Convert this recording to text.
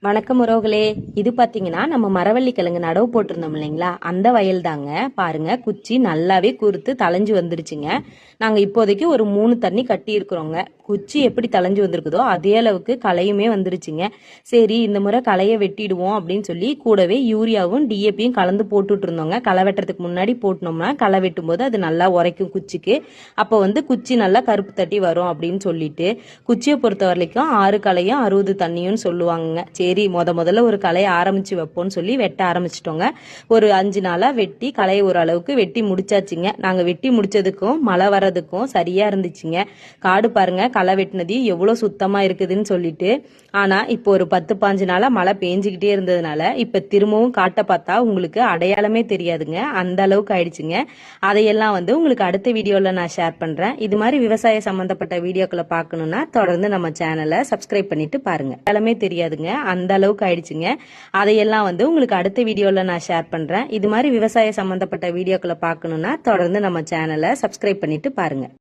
வணக்கம் உறவுகளே. இது பாத்தீங்கன்னா நம்ம மரவள்ளி கிழங்கு நடவு போட்டிருந்தோம் இல்லைங்களா, அந்த வயல் தாங்க. பாருங்க, குச்சி நல்லாவே குறுத்து தளைஞ்சு வந்துருச்சுங்க. நாங்க இப்போதைக்கு ஒரு 3 தண்ணி கட்டி இருக்கிறோங்க. குச்சி எப்படி தளைஞ்சு வந்திருக்குதோ அதே அளவுக்கு களையுமே வந்துருச்சுங்க. சரி, இந்த முறை களையை வெட்டிடுவோம் அப்படின்னு சொல்லி கூடவே யூரியாவும் டிஏபியும் கலந்து போட்டுட்டு இருந்தோங்க. களை வெட்டுறதுக்கு முன்னாடி போட்டோம்னா களை வெட்டும் போது அது நல்லா உரைக்கும் குச்சிக்கு. அப்போ குச்சி நல்லா கருப்பு தட்டி வரும் அப்படின்னு சொல்லிட்டு, குச்சியை பொறுத்த வரைக்கும் 6 களையும் 60 தண்ணியும் சொல்லுவாங்க. சரி, முதல்ல ஒரு களையை ஆரம்பிச்சு வைப்போம்னு சொல்லி வெட்ட ஆரம்பிச்சிட்டோங்க. ஒரு 5 நாளா வெட்டி களையை ஓரளவுக்கு வெட்டி முடிச்சாச்சுங்க. நாங்க வெட்டி முடிச்சதுக்கும் மழை வர்றதுக்கும் சரியா இருந்துச்சுங்க. காடு பாருங்க, களை வெட்டினது எவ்வளவு சுத்தமா இருக்குதுன்னு சொல்லிட்டு. ஆனா இப்போ ஒரு 10-15 நாளா மழை பெஞ்சுக்கிட்டே இருந்ததுனால இப்ப திரும்பவும் காட்ட பார்த்தா உங்களுக்கு அடையாளமே தெரியாதுங்க. அந்த அளவுக்கு ஆயிடுச்சுங்க. அதையெல்லாம் உங்களுக்கு அடுத்த வீடியோல நான் ஷேர் பண்றேன். இது மாதிரி விவசாய சம்பந்தப்பட்ட வீடியோக்களை பார்க்கணும்னா தொடர்ந்து நம்ம சேனலை சப்ஸ்கிரைப் பண்ணிட்டு பாருங்க. அடையாளமே தெரியாதுங்க, அந்த அளவுக்கு ஆயிடுச்சுங்க. அதையெல்லாம் உங்களுக்கு அடுத்த வீடியோல நான் ஷேர் பண்றேன். இது மாதிரி விவசாய சம்பந்தப்பட்ட வீடியோக்களை பார்க்கணும்னா தொடர்ந்து நம்ம சேனலை சப்ஸ்கிரைப் பண்ணிட்டு பாருங்க.